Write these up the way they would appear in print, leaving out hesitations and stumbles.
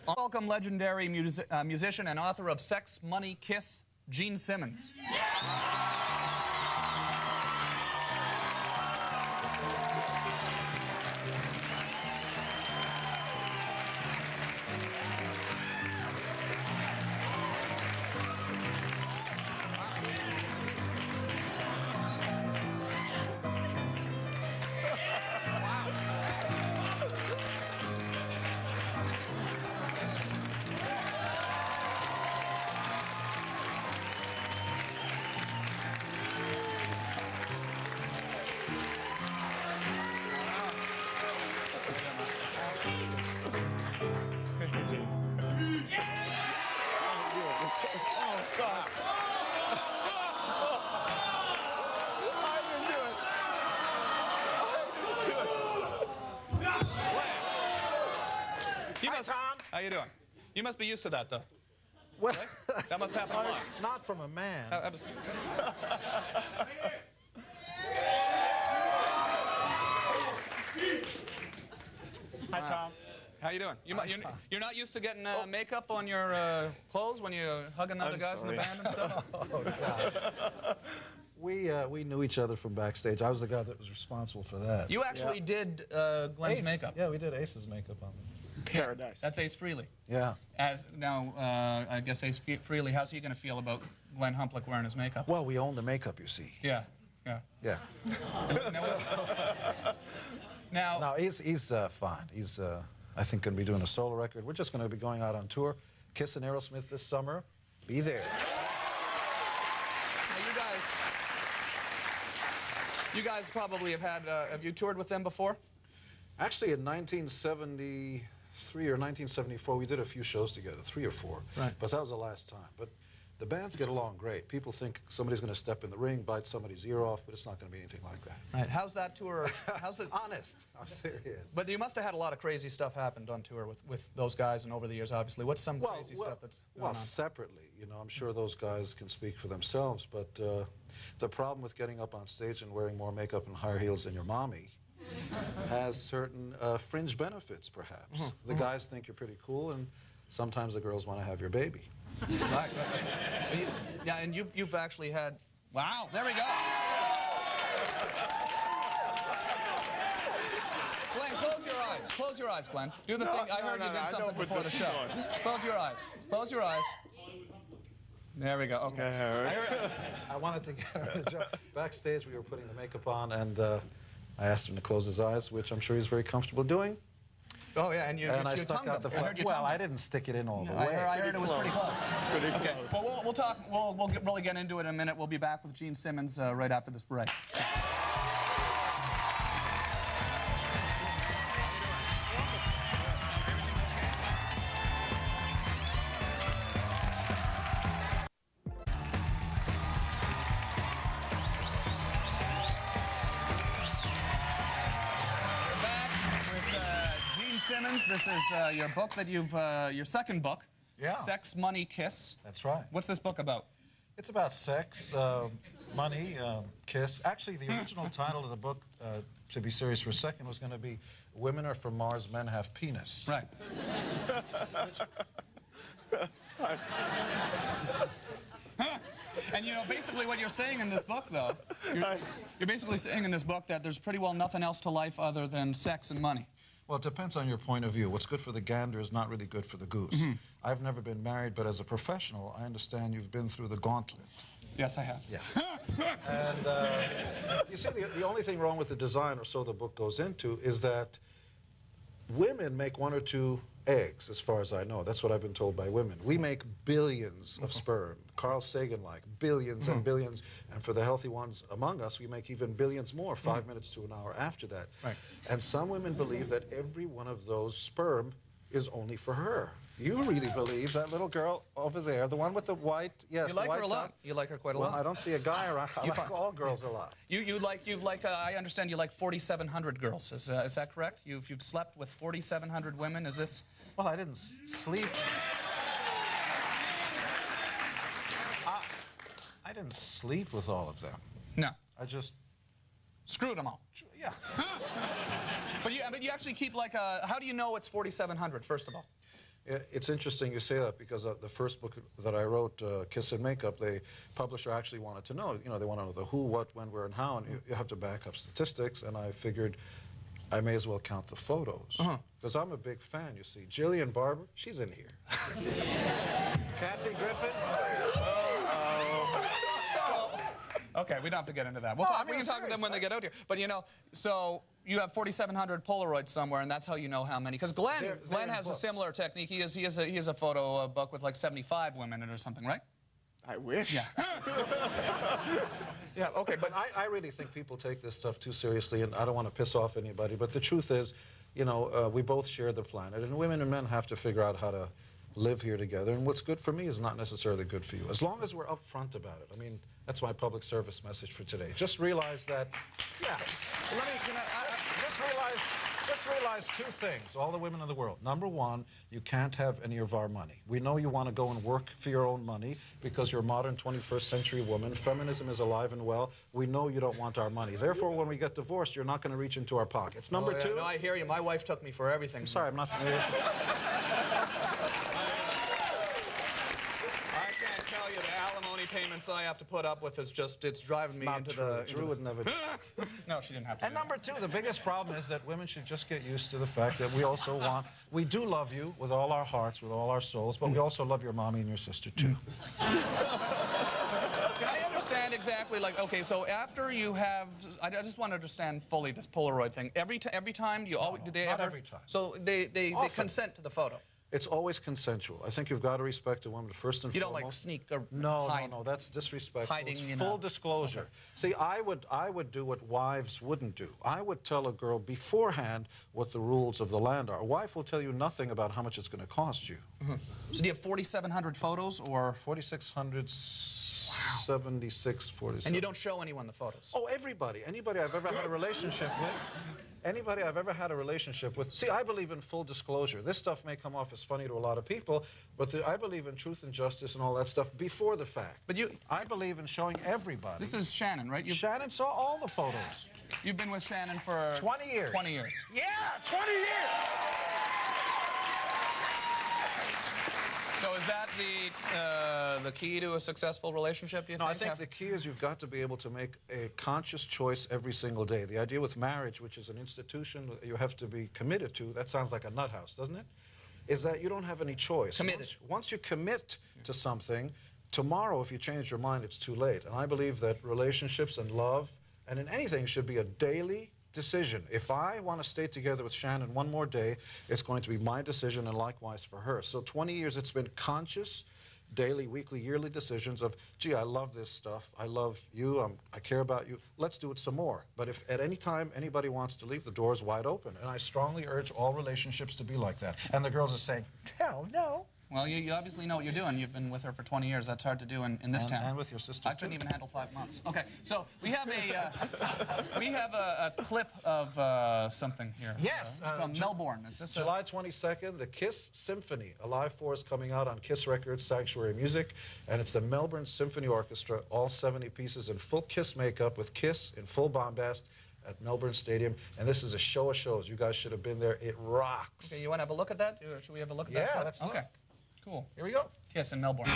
Welcome legendary musician and author of Sex, Money, Kiss, Gene Simmons. Hi, Tom. How you doing? You must be used to that, though. Well, right? That must happen a lot. Not from a man. Hi, Tom. How you doing? You're not used to getting makeup on your clothes when you're hugging other guys in the band and stuff? Oh, God. We knew each other from backstage. I was the guy that was responsible for that. You actually did Glenn's makeup. Yeah, we did Ace's makeup on him. Paradise. That's Ace Frehley. Yeah. I guess Ace Frehley, how's he going to feel about Glenn Humplick wearing his makeup? Well, we own the makeup, you see. Yeah, yeah. Yeah. Now, he's fine. He's, I think, going to be doing a solo record. We're just going to be going out on tour. Kiss and Aerosmith this summer. Be there. Now, you guys probably have you toured with them before? Actually, in 1973 or 1974, we did a few shows together, 3 or 4. Right. But that was the last time. But the bands get along great. People think somebody's going to step in the ring, bite somebody's ear off, but it's not going to be anything like that. Right. How's that tour? How's the? Honest. I'm serious. But you must have had a lot of crazy stuff happened on tour with those guys and over the years, obviously. What's some crazy stuff that's going on? Separately, you know, I'm sure those guys can speak for themselves, but the problem with getting up on stage and wearing more makeup and higher heels than your mommy has certain fringe benefits, perhaps. The guys think you're pretty cool, and sometimes the girls want to have your baby. Right. Yeah, and you've actually had. Wow, there we go. Glenn, close your eyes. Close your eyes, Glenn. Do the thing. I heard you did something before the show. Close your eyes. Close your eyes. There we go. Okay. I wanted to get a joke. Backstage, we were putting the makeup on, and I asked him to close his eyes, which I'm sure he's very comfortable doing. Oh, yeah, and I stuck out the front. Well, I didn't stick it in all the way. I heard it was pretty close. Pretty close. Okay, well, we'll talk. We'll really get into it in a minute. We'll be back with Gene Simmons right after this break. Simmons, this is your book that your second book, Sex, Money, Kiss. That's right. What's this book about? It's about sex, money, kiss. Actually, the original title of the book, to be serious for a second, was going to be Women Are From Mars, Men Have Penis. Right. And you know, basically what you're saying in this book, though, you're basically saying in this book that there's pretty well nothing else to life other than sex and money. Well, it depends on your point of view. What's good for the gander is not really good for the goose. I've never been married, but as a professional, I understand you've been through the gauntlet. Yes, I have. Yes. And you see, the only thing wrong with the design, or so the book goes into, is that women make 1 or 2 eggs, as far as I know. That's what I've been told by women. We make billions of sperm. Carl Sagan-like, billions and billions. And for the healthy ones among us, we make even billions more, 5 minutes to an hour after that. Right. And some women believe that every one of those sperm is only for her. You really believe that little girl over there, the one with the white, yes, You like the white her a lot. top. You like her quite a lot. Well, I don't see a guy around. I like all girls a lot. I understand you like 4,700 girls. Is that correct? You've slept with 4,700 women. Is this? Well, I didn't sleep. I didn't sleep with all of them. No. I just screwed them all. Yeah. But you actually keep like a, how do you know it's 4,700, first of all? It's interesting you say that because the first book that I wrote, Kiss and Makeup, the publisher actually wanted to know. You know, they want to know the who, what, when, where, and how, and you have to back up statistics. And I figured I may as well count the photos because I'm a big fan. You see, Jillian Barber, she's in here. Kathy Griffin. Okay, we don't have to get into that. No, We can talk to them when they get out here. But you know, so you have 4,700 Polaroids somewhere, and that's how you know how many. Because Glenn has a similar technique. He has a photo book with like 75 women in it or something, right? I wish. Yeah. Yeah. Okay, but I really think people take this stuff too seriously, and I don't want to piss off anybody. But the truth is, you know, we both share the planet, and women and men have to figure out how to live here together. And what's good for me is not necessarily good for you, as long as we're upfront about it. I mean, that's my public service message for today. Just realize that, yeah. Just realize two things, all the women in the world. Number one, you can't have any of our money. We know you want to go and work for your own money because you're a modern 21st century woman. Feminism is alive and well. We know you don't want our money. Therefore, when we get divorced, you're not going to reach into our pockets. Number two... No, I hear you. My wife took me for everything. I'm sorry, I'm not familiar with the alimony payments I have to put up with is just, it's driving me into the... Drew would never do that. No, she didn't have to. And number two, the biggest problem is that women should just get used to the fact that we also want... We do love you with all our hearts, with all our souls, but we also love your mommy and your sister, too. Can I understand exactly, like, okay, so after you have... I just want to understand fully this Polaroid thing. Every time, you always... No, do they not ever... every time. So they consent to the photo? It's always consensual. I think you've got to respect a woman first and foremost. You don't like sneak or hide. No, that's disrespectful. Hiding, it's full disclosure. Okay. See, I would do what wives wouldn't do. I would tell a girl beforehand what the rules of the land are. A wife will tell you nothing about how much it's going to cost you. So do you have 4,700 photos or 4,600? 76, 47. And you don't show anyone the photos? Oh, everybody. Anybody I've ever had a relationship with. Anybody I've ever had a relationship with. See, I believe in full disclosure. This stuff may come off as funny to a lot of people, but I believe in truth and justice and all that stuff before the fact. But I believe in showing everybody. This is Shannon, right? Shannon saw all the photos. You've been with Shannon for... 20 years. 20 years. Yeah, 20 years! So is that the key to a successful relationship, do you think? No, I think the key is you've got to be able to make a conscious choice every single day. The idea with marriage, which is an institution you have to be committed to, that sounds like a nut house, doesn't it? Is that you don't have any choice. Committed. Once you commit to something, tomorrow, if you change your mind, it's too late. And I believe that relationships and love and in anything should be a daily decision. If I want to stay together with Shannon one more day, it's going to be my decision and likewise for her. So 20 years it's been conscious, daily, weekly, yearly decisions of, gee, I love this stuff. I love you. I care about you. Let's do it some more. But if at any time anybody wants to leave, the door is wide open. And I strongly urge all relationships to be like that. And the girls are saying, hell no. Well, you obviously know what you're doing. You've been with her for 20 years. That's hard to do in this town. And with your sister, I couldn't even handle 5 months. Okay, so we have a clip of something here. Yes. From Melbourne. Is this July 22nd, the Kiss Symphony, a live force coming out on Kiss Records, Sanctuary Music, and it's the Melbourne Symphony Orchestra, all 70 pieces in full Kiss makeup with Kiss in full bombast at Melbourne Stadium, and this is a show of shows. You guys should have been there. It rocks. Okay, you want to have a look at that? Should we have a look at that? Yeah, let's look. Okay. Cool. Here we go. Kiss in Melbourne.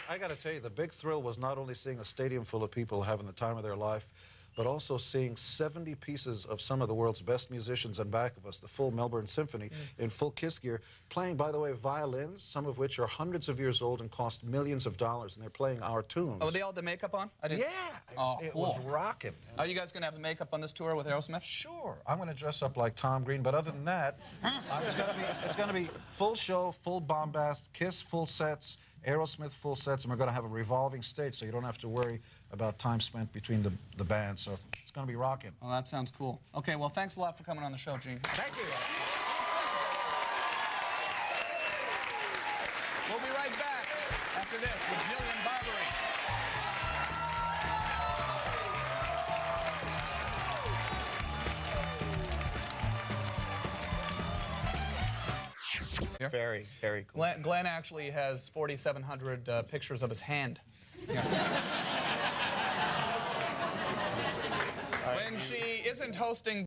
I got to tell you, the big thrill was not only seeing a stadium full of people having the time of their life, but also seeing 70 pieces of some of the world's best musicians in back of us, the full Melbourne Symphony, in full Kiss gear, playing, by the way, violins, some of which are hundreds of years old and cost millions of dollars, and they're playing our tunes. Oh, they all had the makeup on? Yeah, it was rocking. Are you guys going to have the makeup on this tour with Aerosmith? Sure. I'm going to dress up like Tom Green, but other than that, it's going to be full show, full bombast, Kiss full sets, Aerosmith full sets, and we're going to have a revolving stage, so you don't have to worry about time spent between the bands. So it's going to be rocking. Well, that sounds cool. Okay, well, thanks a lot for coming on the show, Gene. Thank you. After this, with Jillian Barbery. Very, very cool. Glenn actually has 4,700 pictures of his hand. When she isn't hosting